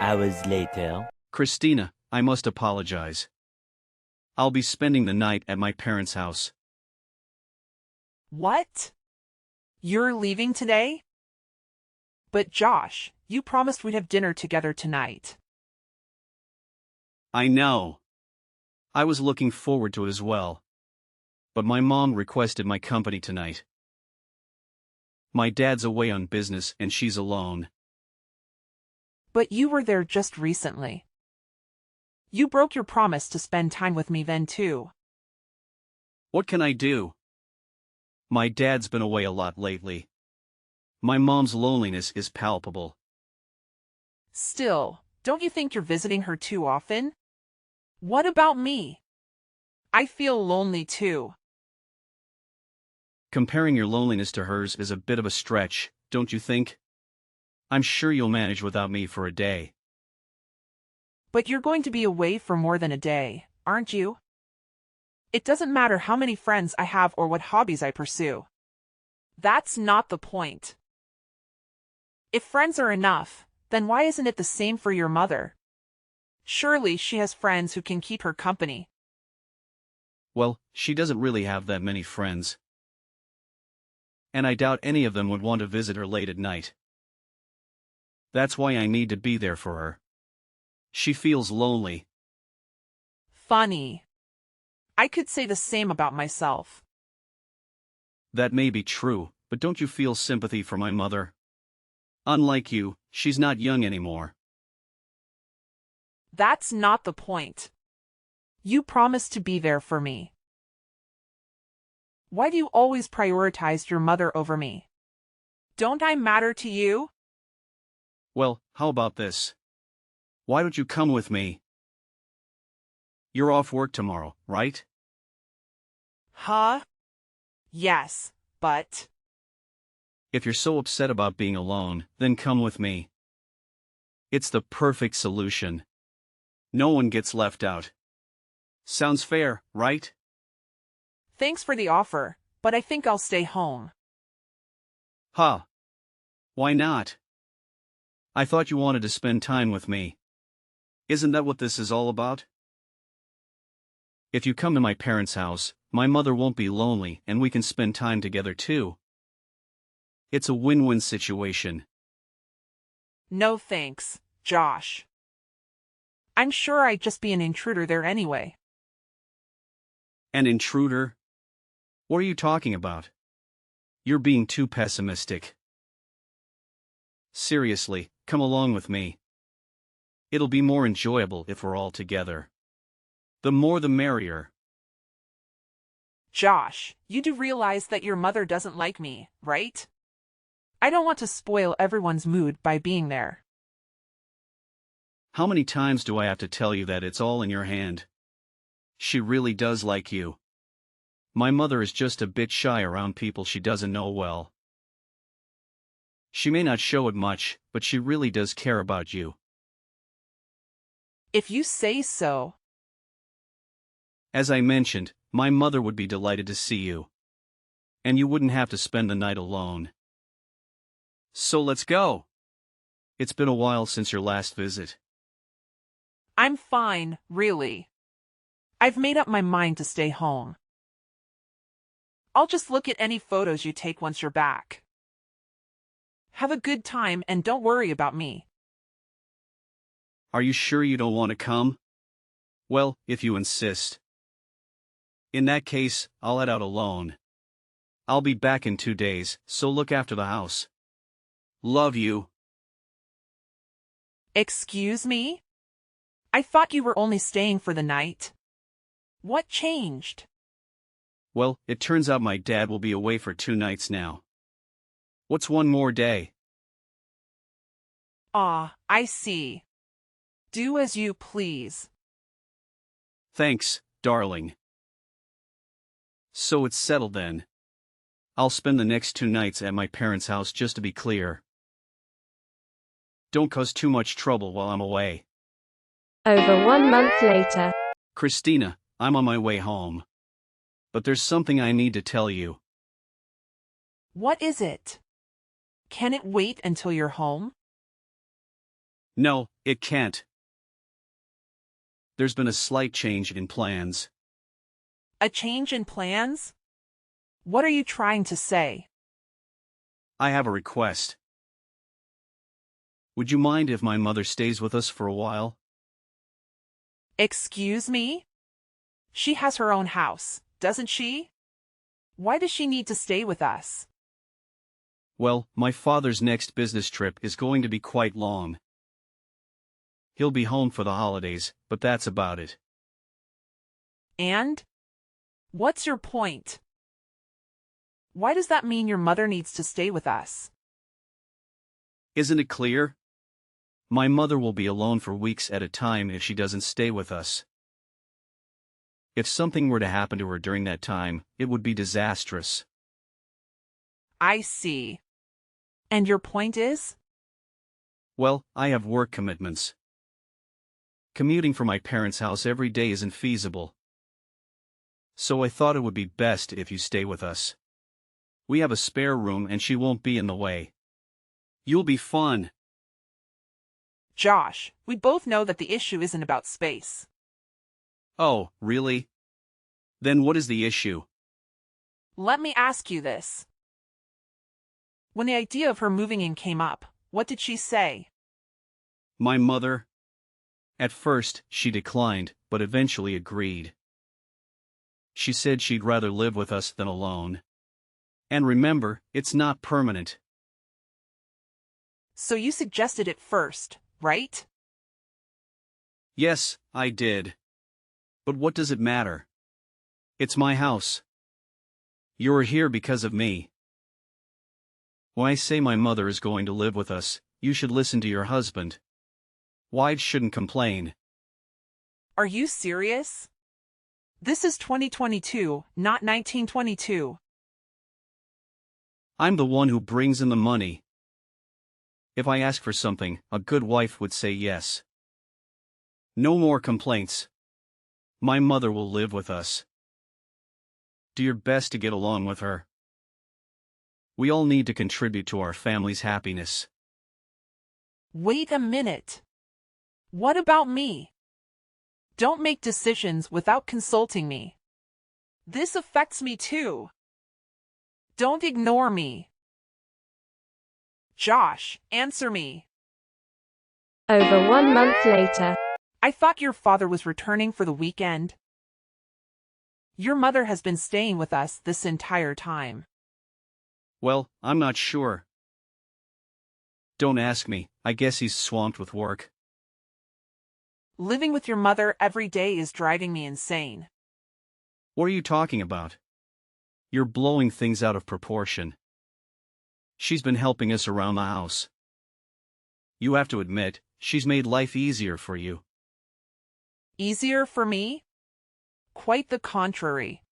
hours later. Christina, I must apologize. I'll be spending the night at my parents' house. What? You're leaving today? But Josh, you promised we'd have dinner together tonight. I know. I was looking forward to it as well. But my mom requested my company tonight. My dad's away on business and she's alone. But you were there just recently. You broke your promise to spend time with me then too. What can I do? My dad's been away a lot lately. My mom's loneliness is palpable. Still, don't you think you're visiting her too often? What about me? I feel lonely too. Comparing your loneliness to hers is a bit of a stretch, don't you think? I'm sure you'll manage without me for a day. But you're going to be away for more than a day, aren't you? It doesn't matter how many friends I have or what hobbies I pursue. That's not the point. If friends are enough, then why isn't it the same for your mother? Surely she has friends who can keep her company. Well, she doesn't really have that many friends. And I doubt any of them would want to visit her late at night. That's why I need to be there for her. She feels lonely. Funny. I could say the same about myself. That may be true, but don't you feel sympathy for my mother? Unlike you, she's not young anymore. That's not the point. You promised to be there for me. Why do you always prioritize your mother over me? Don't I matter to you? Well, how about this? Why don't you come with me? You're off work tomorrow, right? Huh? Yes, but... If you're so upset about being alone, then come with me. It's the perfect solution. No one gets left out. Sounds fair, right? Thanks for the offer, but I think I'll stay home. Huh. Why not? I thought you wanted to spend time with me. Isn't that what this is all about? If you come to my parents' house, my mother won't be lonely and we can spend time together too. It's a win-win situation. No thanks, Josh. I'm sure I'd just be an intruder there anyway. An intruder? What are you talking about? You're being too pessimistic. Seriously, come along with me. It'll be more enjoyable if we're all together. The more the merrier. Josh, you do realize that your mother doesn't like me, right? I don't want to spoil everyone's mood by being there. How many times do I have to tell you that it's all in your hand? She really does like you. My mother is just a bit shy around people she doesn't know well. She may not show it much, but she really does care about you. If you say so. As I mentioned, my mother would be delighted to see you. And you wouldn't have to spend the night alone. So let's go. It's been a while since your last visit. I'm fine, really. I've made up my mind to stay home. I'll just look at any photos you take once you're back. Have a good time and don't worry about me. Are you sure you don't want to come? Well, if you insist. In that case, I'll head out alone. I'll be back in 2 days, so look after the house. Love you. Excuse me? I thought you were only staying for the night. What changed? Well, it turns out my dad will be away for 2 nights now. What's one more day? Ah, I see. Do as you please. Thanks, darling. So it's settled then. I'll spend the next 2 nights at my parents' house just to be clear. Don't cause too much trouble while I'm away. Over 1 month later. Christina, I'm on my way home. But there's something I need to tell you. What is it? Can it wait until you're home? No, it can't. There's been a slight change in plans. A change in plans? What are you trying to say? I have a request. Would you mind if my mother stays with us for a while? Excuse me? She has her own house, doesn't she? Why does she need to stay with us? Well, my father's next business trip is going to be quite long. He'll be home for the holidays, but that's about it. And? What's your point? Why does that mean your mother needs to stay with us? Isn't it clear? My mother will be alone for weeks at a time if she doesn't stay with us. If something were to happen to her during that time, it would be disastrous. I see. And your point is? Well, I have work commitments. Commuting from my parents' house every day isn't feasible. So I thought it would be best if you stay with us. We have a spare room and she won't be in the way. You'll be fun. Josh, we both know that the issue isn't about space. Oh, really? Then what is the issue? Let me ask you this. When the idea of her moving in came up, what did she say? My mother? At first, she declined, but eventually agreed. She said she'd rather live with us than alone. And remember, it's not permanent. So you suggested it first, right? Yes, I did. But what does it matter? It's my house. You're here because of me. When I say my mother is going to live with us, you should listen to your husband. Wives shouldn't complain. Are you serious? This is 2022, not 1922. I'm the one who brings in the money. If I ask for something, a good wife would say yes. No more complaints. My mother will live with us. Do your best to get along with her. We all need to contribute to our family's happiness. Wait a minute. What about me? Don't make decisions without consulting me. This affects me too. Don't ignore me. Josh, answer me. Over 1 month later. I thought your father was returning for the weekend. Your mother has been staying with us this entire time. Well, I'm not sure. Don't ask me, I guess he's swamped with work. Living with your mother every day is driving me insane. What are you talking about? You're blowing things out of proportion. She's been helping us around the house. You have to admit, she's made life easier for you. Easier for me? Quite the contrary.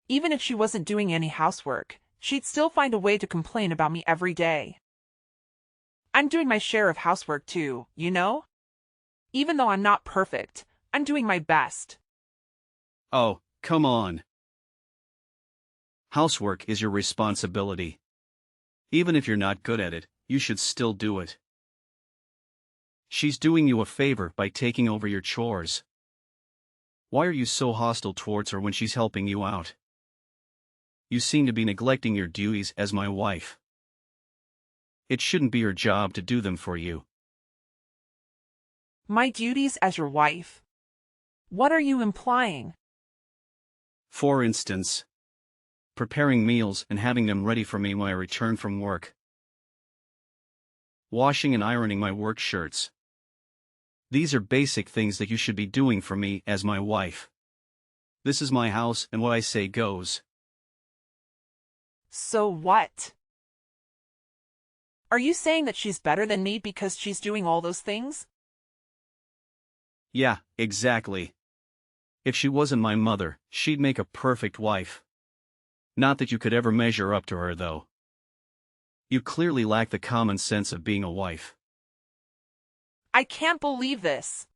Even if she wasn't doing any housework, she'd still find a way to complain about me every day. I'm doing my share of housework too, you know? Even though I'm not perfect, I'm doing my best. Oh, come on. Housework is your responsibility. Even if you're not good at it, you should still do it. She's doing you a favor by taking over your chores. Why are you so hostile towards her when she's helping you out? You seem to be neglecting your duties as my wife. It shouldn't be her job to do them for you. My duties as your wife? What are you implying? For instance, preparing meals and having them ready for me when I return from work. Washing and ironing my work shirts. These are basic things that you should be doing for me as my wife. This is my house and what I say goes. So what? Are you saying that she's better than me because she's doing all those things? Yeah, exactly. If she wasn't my mother, she'd make a perfect wife. Not that you could ever measure up to her, though. You clearly lack the common sense of being a wife. I can't believe this.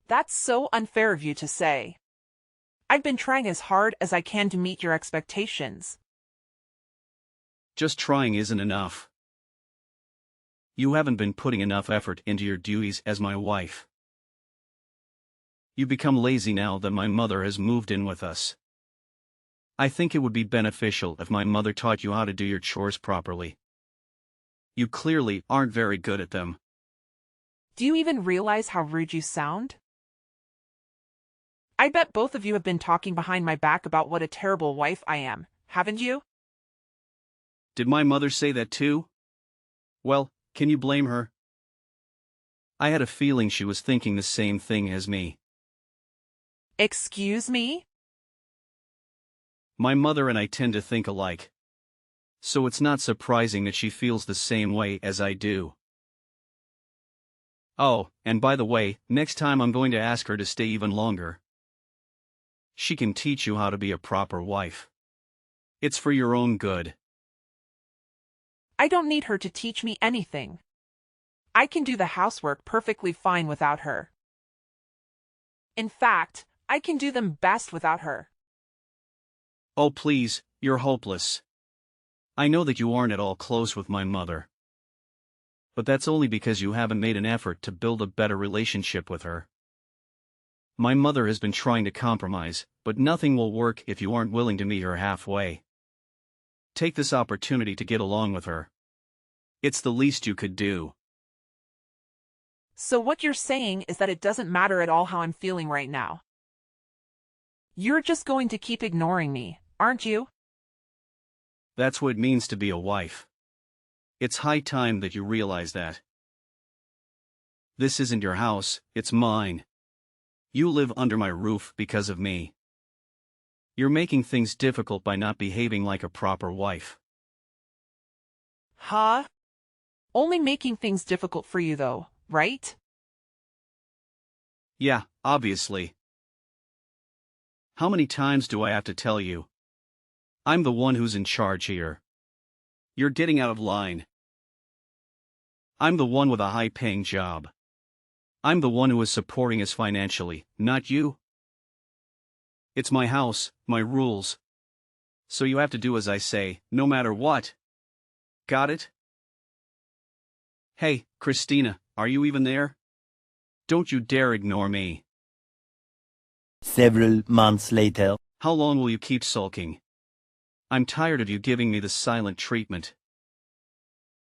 That's so unfair of you to say. I've been trying as hard as I can to meet your expectations. Just trying isn't enough. You haven't been putting enough effort into your duties as my wife. You become lazy now that my mother has moved in with us. I think it would be beneficial if my mother taught you how to do your chores properly. You clearly aren't very good at them. Do you even realize how rude you sound? I bet both of you have been talking behind my back about what a terrible wife I am, haven't you? Did my mother say that too? Well, can you blame her? I had a feeling she was thinking the same thing as me. Excuse me? My mother and I tend to think alike. So it's not surprising that she feels the same way as I do. Oh, and by the way, next time I'm going to ask her to stay even longer. She can teach you how to be a proper wife. It's for your own good. I don't need her to teach me anything. I can do the housework perfectly fine without her. In fact, I can do them best without her. Oh please, you're hopeless. I know that you aren't at all close with my mother. But that's only because you haven't made an effort to build a better relationship with her. My mother has been trying to compromise, but nothing will work if you aren't willing to meet her halfway. Take this opportunity to get along with her. It's the least you could do. So what you're saying is that it doesn't matter at all how I'm feeling right now. You're just going to keep ignoring me, aren't you? That's what it means to be a wife. It's high time that you realize that. This isn't your house, it's mine. You live under my roof because of me. You're making things difficult by not behaving like a proper wife. Huh? Only making things difficult for you though, right? Yeah, obviously. How many times do I have to tell you? I'm the one who's in charge here. You're getting out of line. I'm the one with a high-paying job. I'm the one who is supporting us financially, not you. It's my house, my rules. So you have to do as I say, no matter what. Got it? Hey, Christina, are you even there? Don't you dare ignore me. Several months later. How long will you keep sulking? I'm tired of you giving me the silent treatment.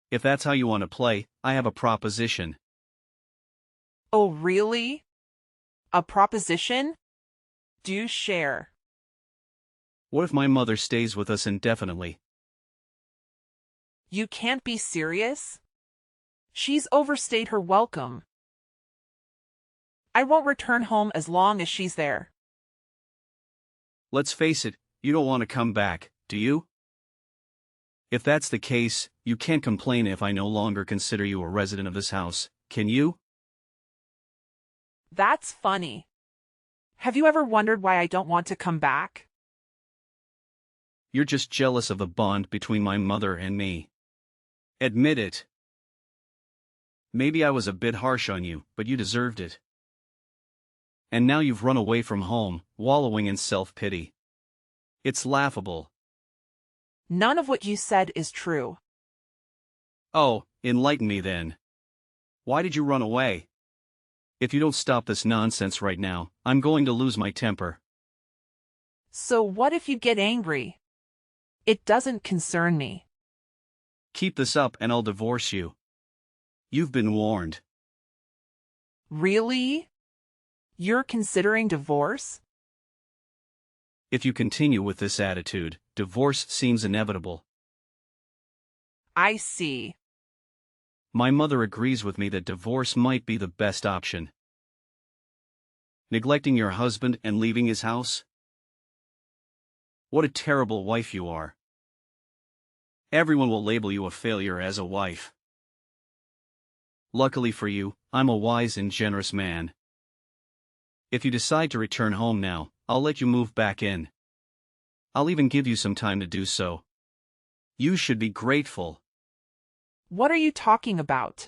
If that's how you want to play, I have a proposition. Oh, really? A proposition? Do share. What if my mother stays with us indefinitely? You can't be serious? She's overstayed her welcome. I won't return home as long as she's there. Let's face it, you don't want to come back, do you? If that's the case, you can't complain if I no longer consider you a resident of this house, can you? That's funny. Have you ever wondered why I don't want to come back? You're just jealous of the bond between my mother and me. Admit it. Maybe I was a bit harsh on you, but you deserved it. And now you've run away from home, wallowing in self-pity. It's laughable. None of what you said is true. Oh, enlighten me then. Why did you run away? If you don't stop this nonsense right now, I'm going to lose my temper. So what if you get angry? It doesn't concern me. Keep this up and I'll divorce you. You've been warned. Really? You're considering divorce? If you continue with this attitude, divorce seems inevitable. I see. My mother agrees with me that divorce might be the best option. Neglecting your husband and leaving his house? What a terrible wife you are. Everyone will label you a failure as a wife. Luckily for you, I'm a wise and generous man. If you decide to return home now, I'll let you move back in. I'll even give you some time to do so. You should be grateful. What are you talking about?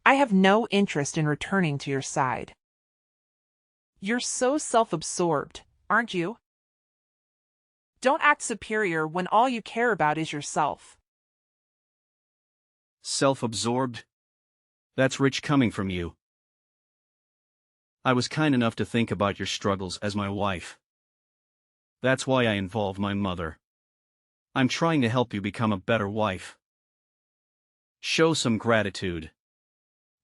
I have no interest in returning to your side. You're so self-absorbed, aren't you? Don't act superior when all you care about is yourself. Self-absorbed? That's rich coming from you. I was kind enough to think about your struggles as my wife. That's why I involved my mother. I'm trying to help you become a better wife. Show some gratitude.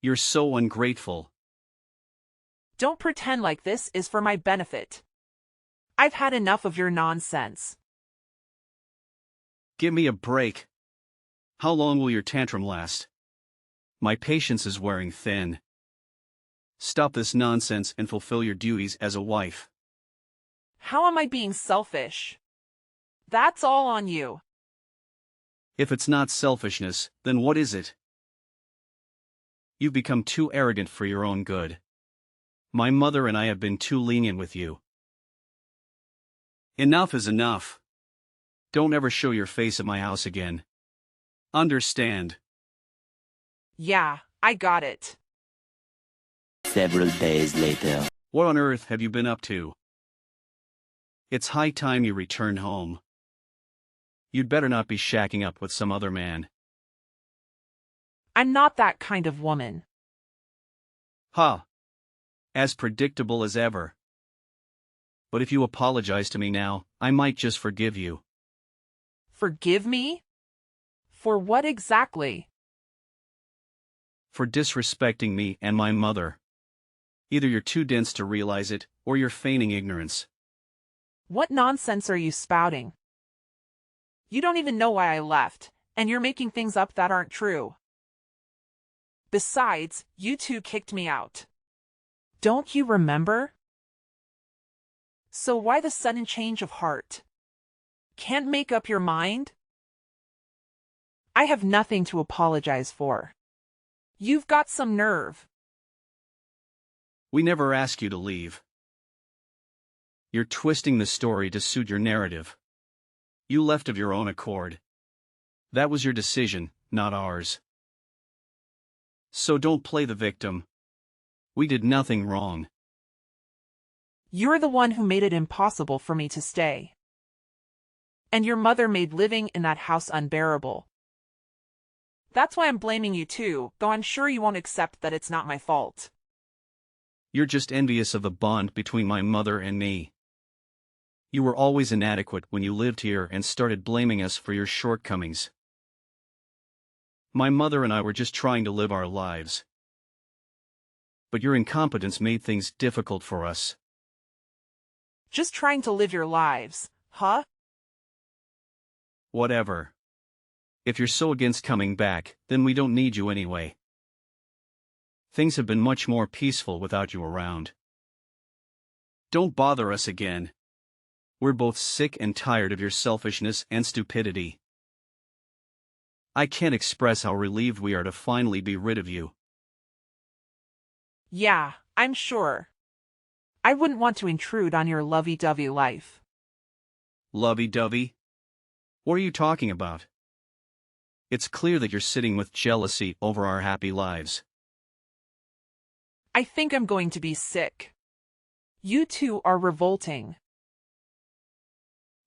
You're so ungrateful. Don't pretend like this is for my benefit. I've had enough of your nonsense. Give me a break. How long will your tantrum last? My patience is wearing thin. Stop this nonsense and fulfill your duties as a wife. How am I being selfish? That's all on you. If it's not selfishness, then what is it? You've become too arrogant for your own good. My mother and I have been too lenient with you. Enough is enough. Don't ever show your face at my house again. Understand? Yeah, I got it. Several days later. What on earth have you been up to? It's high time you return home. You'd better not be shacking up with some other man. I'm not that kind of woman. Ha! As predictable as ever. But if you apologize to me now, I might just forgive you. Forgive me? For what exactly? For disrespecting me and my mother. Either you're too dense to realize it, or you're feigning ignorance. What nonsense are you spouting? You don't even know why I left, and you're making things up that aren't true. Besides, you two kicked me out. Don't you remember? So why the sudden change of heart? Can't make up your mind? I have nothing to apologize for. You've got some nerve. We never asked you to leave. You're twisting the story to suit your narrative. You left of your own accord. That was your decision, not ours. So don't play the victim. We did nothing wrong. You're the one who made it impossible for me to stay. And your mother made living in that house unbearable. That's why I'm blaming you too, though I'm sure you won't accept that it's not my fault. You're just envious of the bond between my mother and me. You were always inadequate when you lived here and started blaming us for your shortcomings. My mother and I were just trying to live our lives. But your incompetence made things difficult for us. Just trying to live your lives, huh? Whatever. If you're so against coming back, then we don't need you anyway. Things have been much more peaceful without you around. Don't bother us again. We're both sick and tired of your selfishness and stupidity. I can't express how relieved we are to finally be rid of you. Yeah, I'm sure. I wouldn't want to intrude on your lovey-dovey life. Lovey-dovey? What are you talking about? It's clear that you're sitting with jealousy over our happy lives. I think I'm going to be sick. You two are revolting.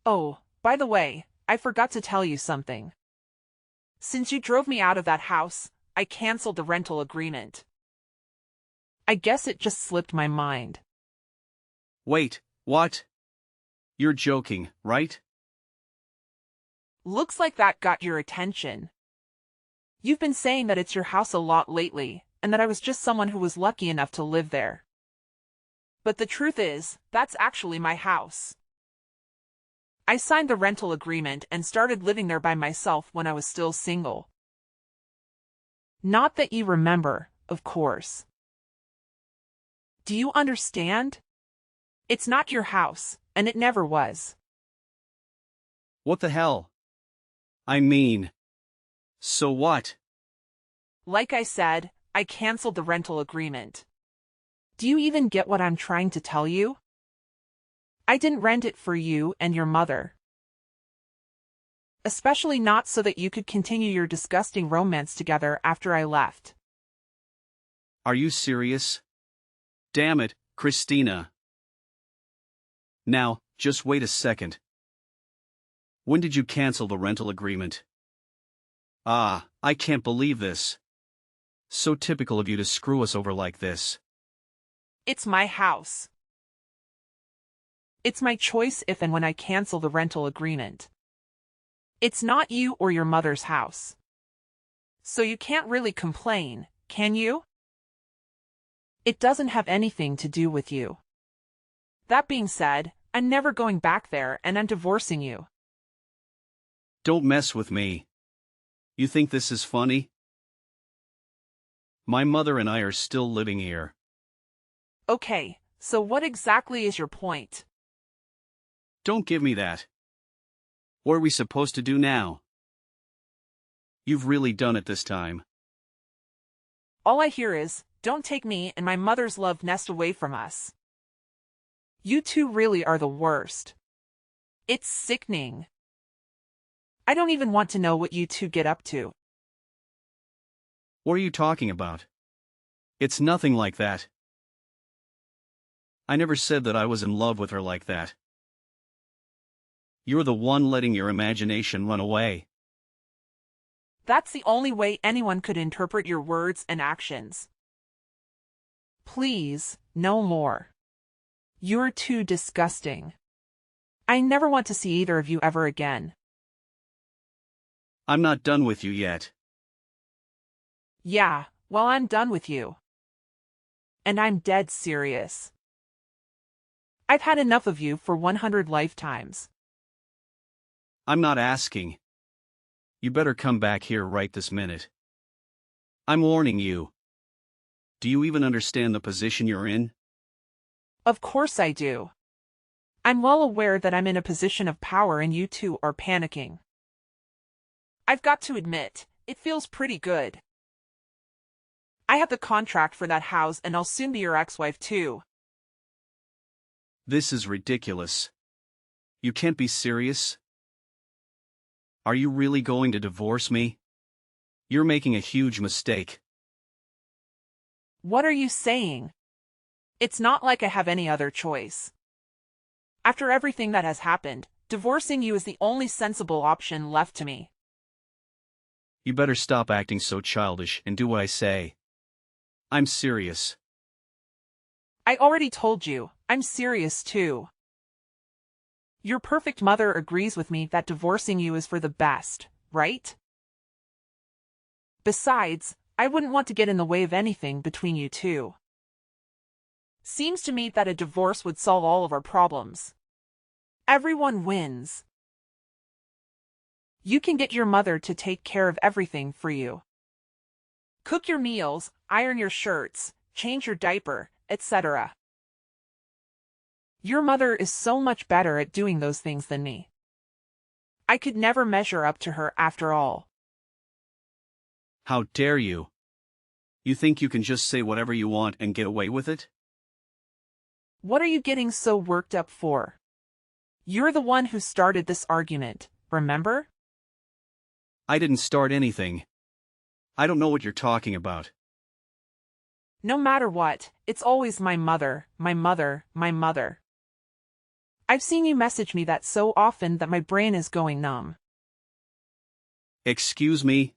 Oh, by the way, I forgot to tell you something. Since you drove me out of that house, I canceled the rental agreement. I guess it just slipped my mind. Wait, what? You're joking, right? Looks like that got your attention. You've been saying that it's your house a lot lately, and that I was just someone who was lucky enough to live there. But the truth is, that's actually my house. I signed the rental agreement and started living there by myself when I was still single. Not that you remember, of course. Do you understand? It's not your house, and it never was. What the hell? I mean, so what? Like I said, I canceled the rental agreement. Do you even get what I'm trying to tell you? I didn't rent it for you and your mother. Especially not so that you could continue your disgusting romance together after I left. Are you serious? Damn it, Christina. Now, just wait a second. When did you cancel the rental agreement? Ah, I can't believe this. So typical of you to screw us over like this. It's my house. It's my choice if and when I cancel the rental agreement. It's not you or your mother's house. So you can't really complain, can you? It doesn't have anything to do with you. That being said, I'm never going back there and I'm divorcing you. Don't mess with me. You think this is funny? My mother and I are still living here. Okay, so what exactly is your point? Don't give me that. What are we supposed to do now? You've really done it this time. All I hear is, don't take me and my mother's love nest away from us. You two really are the worst. It's sickening. I don't even want to know what you two get up to. What are you talking about? It's nothing like that. I never said that I was in love with her like that. You're the one letting your imagination run away. That's the only way anyone could interpret your words and actions. Please, no more. You're too disgusting. I never want to see either of you ever again. I'm not done with you yet. Yeah, well, I'm done with you. And I'm dead serious. I've had enough of you for 100 lifetimes. I'm not asking. You better come back here right this minute. I'm warning you. Do you even understand the position you're in? Of course I do. I'm well aware that I'm in a position of power and you two are panicking. I've got to admit, it feels pretty good. I have the contract for that house and I'll soon be your ex-wife too. This is ridiculous. You can't be serious. Are you really going to divorce me? You're making a huge mistake. What are you saying? It's not like I have any other choice. After everything that has happened, divorcing you is the only sensible option left to me. You better stop acting so childish and do what I say. I'm serious. I already told you, I'm serious too. Your perfect mother agrees with me that divorcing you is for the best, right? Besides, I wouldn't want to get in the way of anything between you two. Seems to me that a divorce would solve all of our problems. Everyone wins. You can get your mother to take care of everything for you. Cook your meals, iron your shirts, change your diaper, etc. Your mother is so much better at doing those things than me. I could never measure up to her after all. How dare you? You think you can just say whatever you want and get away with it? What are you getting so worked up for? You're the one who started this argument, remember? I didn't start anything. I don't know what you're talking about. No matter what, it's always my mother, my mother, my mother. I've seen you message me that so often that my brain is going numb. Excuse me?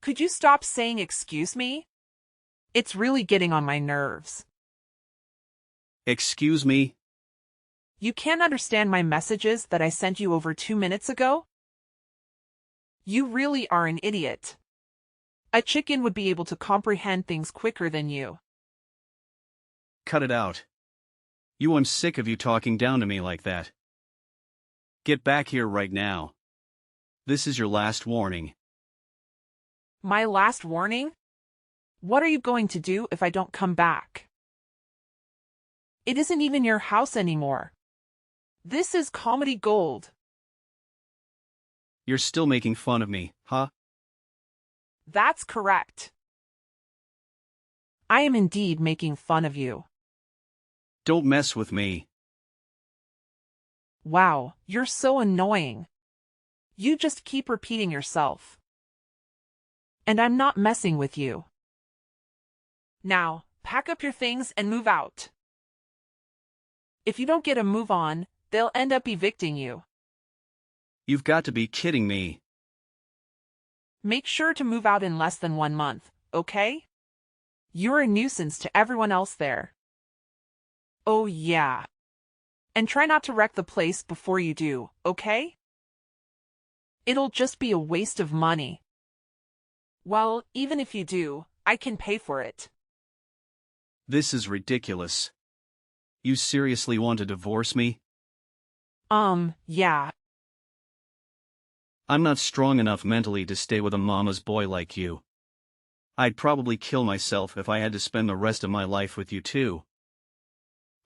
Could you stop saying excuse me? It's really getting on my nerves. Excuse me? You can't understand my messages that I sent you over 2 minutes ago? You really are an idiot. A chicken would be able to comprehend things quicker than you. Cut it out. I'm sick of you talking down to me like that. Get back here right now. This is your last warning. My last warning? What are you going to do if I don't come back? It isn't even your house anymore. This is comedy gold. You're still making fun of me, huh? That's correct. I am indeed making fun of you. Don't mess with me. Wow, you're so annoying. You just keep repeating yourself. And I'm not messing with you. Now, pack up your things and move out. If you don't get a move on, they'll end up evicting you. You've got to be kidding me. Make sure to move out in less than 1 month, okay? You're a nuisance to everyone else there. Oh yeah. And try not to wreck the place before you do, okay? It'll just be a waste of money. Well, even if you do, I can pay for it. This is ridiculous. You seriously want to divorce me? Yeah. I'm not strong enough mentally to stay with a mama's boy like you. I'd probably kill myself if I had to spend the rest of my life with you too.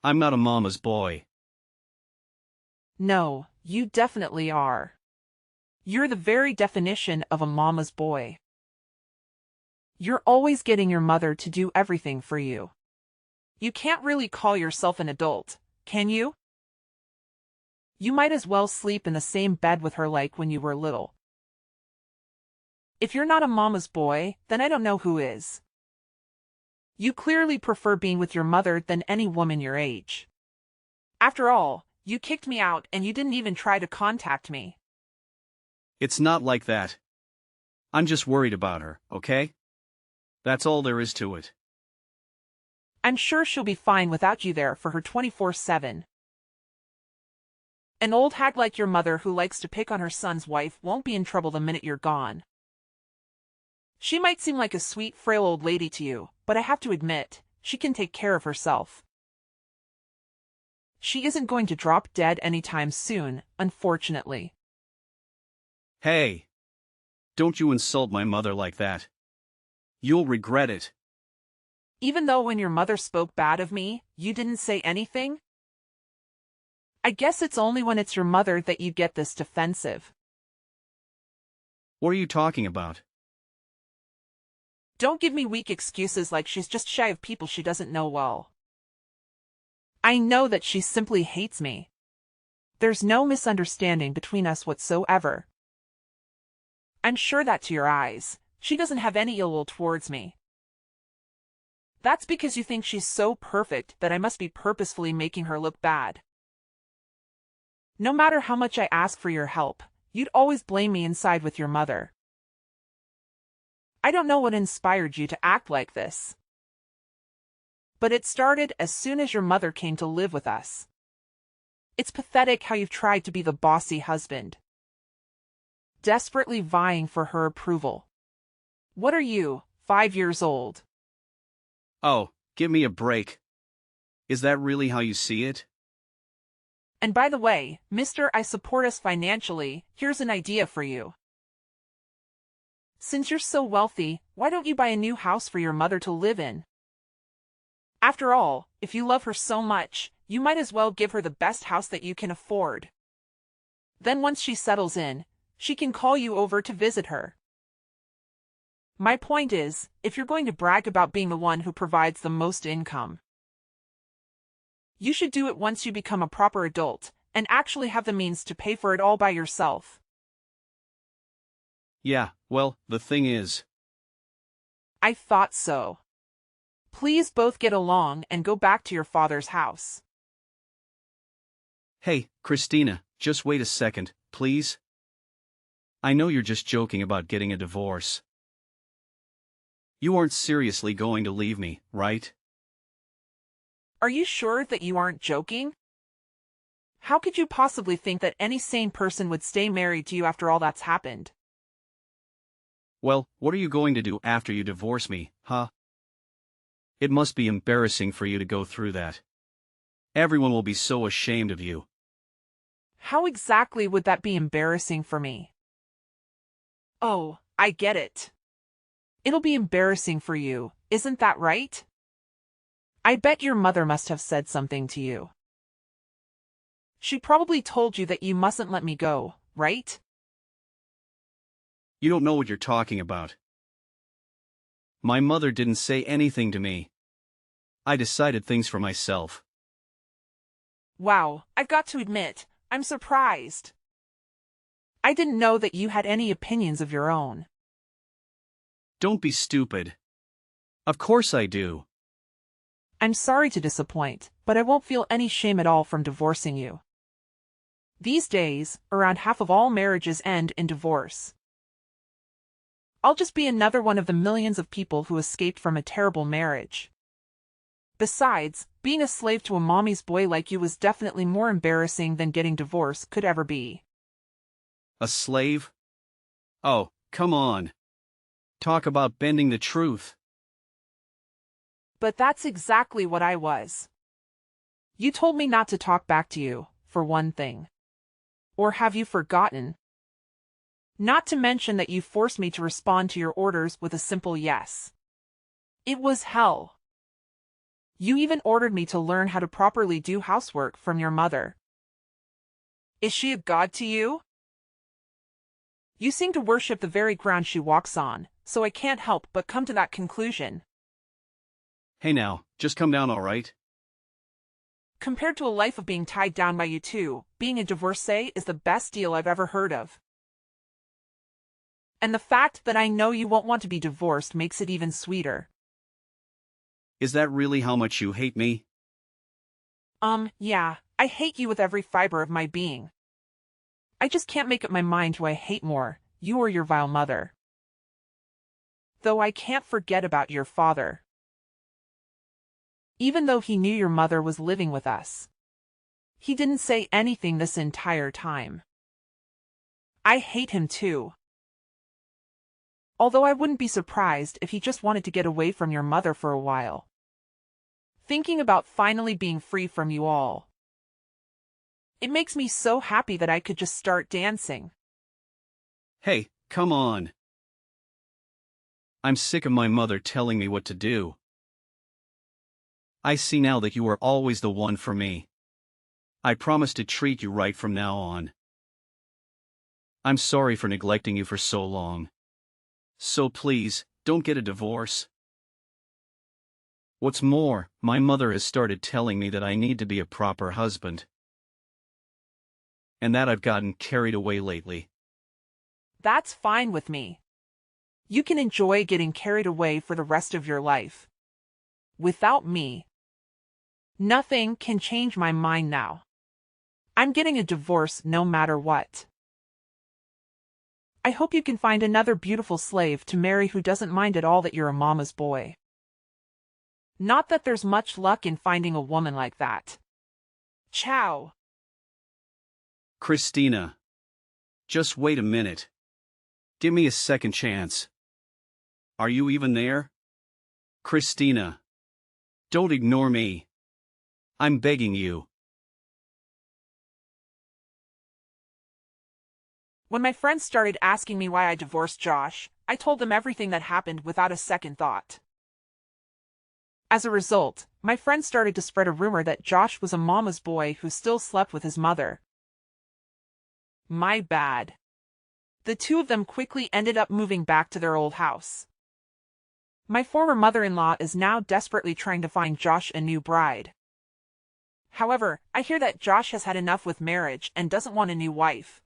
I'm not a mama's boy. No, you definitely are. You're the very definition of a mama's boy. You're always getting your mother to do everything for you. You can't really call yourself an adult, can you? You might as well sleep in the same bed with her like when you were little. If you're not a mama's boy, then I don't know who is. You clearly prefer being with your mother than any woman your age. After all, you kicked me out and you didn't even try to contact me. It's not like that. I'm just worried about her, okay? That's all there is to it. I'm sure she'll be fine without you there for her 24/7. An old hag like your mother who likes to pick on her son's wife won't be in trouble the minute you're gone. She might seem like a sweet, frail old lady to you, but I have to admit, she can take care of herself. She isn't going to drop dead anytime soon, unfortunately. Hey! Don't you insult my mother like that. You'll regret it. Even though when your mother spoke bad of me, you didn't say anything? I guess it's only when it's your mother that you get this defensive. What are you talking about? Don't give me weak excuses like she's just shy of people she doesn't know well. I know that she simply hates me. There's no misunderstanding between us whatsoever. I'm sure that to your eyes, she doesn't have any ill will towards me. That's because you think she's so perfect that I must be purposefully making her look bad. No matter how much I ask for your help, you'd always blame me inside with your mother. I don't know what inspired you to act like this. But it started as soon as your mother came to live with us. It's pathetic how you've tried to be the bossy husband, desperately vying for her approval. What are you, 5 years old? Oh, give me a break. Is that really how you see it? And by the way, Mr. I support us financially, here's an idea for you. Since you're so wealthy, why don't you buy a new house for your mother to live in? After all, if you love her so much, you might as well give her the best house that you can afford. Then once she settles in, she can call you over to visit her. My point is, if you're going to brag about being the one who provides the most income, you should do it once you become a proper adult, and actually have the means to pay for it all by yourself. Yeah, well, the thing is, I thought so. Please both get along and go back to your father's house. hey, Christina, just wait a second, please. I know you're just joking about getting a divorce. You aren't seriously going to leave me, right? Are you sure that you aren't joking? How could you possibly think that any sane person would stay married to you after all that's happened? Well, what are you going to do after you divorce me, huh? It must be embarrassing for you to go through that. Everyone will be so ashamed of you. How exactly would that be embarrassing for me? Oh, I get it. It'll be embarrassing for you, isn't that right? I bet your mother must have said something to you. She probably told you that you mustn't let me go, right? You don't know what you're talking about. My mother didn't say anything to me. I decided things for myself. Wow, I've got to admit, I'm surprised. I didn't know that you had any opinions of your own. Don't be stupid. Of course I do. I'm sorry to disappoint, but I won't feel any shame at all from divorcing you. These days, around half of all marriages end in divorce. I'll just be another one of the millions of people who escaped from a terrible marriage. Besides, being a slave to a mommy's boy like you was definitely more embarrassing than getting divorced could ever be. A slave? Oh, come on. Talk about bending the truth. But that's exactly what I was. You told me not to talk back to you, for one thing. Or have you forgotten? Not to mention that you forced me to respond to your orders with a simple yes. It was hell. You even ordered me to learn how to properly do housework from your mother. Is she a god to you? You seem to worship the very ground she walks on, so I can't help but come to that conclusion. Hey now, just come down, all right? Compared to a life of being tied down by you two, being a divorcee is the best deal I've ever heard of. And the fact that I know you won't want to be divorced makes it even sweeter. Is that really how much you hate me? Yeah, I hate you with every fiber of my being. I just can't make up my mind who I hate more, you or your vile mother. Though I can't forget about your father. Even though he knew your mother was living with us, he didn't say anything this entire time. I hate him too. Although I wouldn't be surprised if he just wanted to get away from your mother for a while. Thinking about finally being free from you all. It makes me so happy that I could just start dancing. Hey, come on. I'm sick of my mother telling me what to do. I see now that you are always the one for me. I promise to treat you right from now on. I'm sorry for neglecting you for so long. So please, don't get a divorce. What's more, my mother has started telling me that I need to be a proper husband. And that I've gotten carried away lately. That's fine with me. You can enjoy getting carried away for the rest of your life. Without me, nothing can change my mind now. I'm getting a divorce no matter what. I hope you can find another beautiful slave to marry who doesn't mind at all that you're a mama's boy. Not that there's much luck in finding a woman like that. Ciao. Christina. Just wait a minute. Give me a second chance. Are you even there? Christina. Don't ignore me. I'm begging you. When my friends started asking me why I divorced Josh, I told them everything that happened without a second thought. As a result, my friends started to spread a rumor that Josh was a mama's boy who still slept with his mother. My bad. The two of them quickly ended up moving back to their old house. My former mother-in-law is now desperately trying to find Josh a new bride. However, I hear that Josh has had enough with marriage and doesn't want a new wife.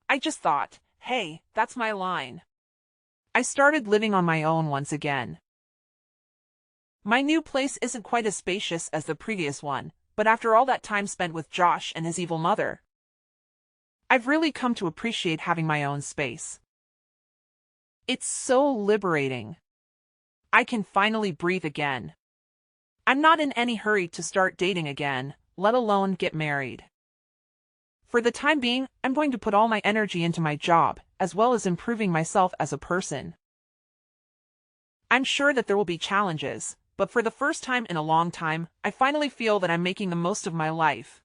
I just thought, hey, that's my line. I started living on my own once again. My new place isn't quite as spacious as the previous one, but after all that time spent with Josh and his evil mother, I've really come to appreciate having my own space. It's so liberating. I can finally breathe again. I'm not in any hurry to start dating again, let alone get married. For the time being, I'm going to put all my energy into my job, as well as improving myself as a person. I'm sure that there will be challenges, but for the first time in a long time, I finally feel that I'm making the most of my life.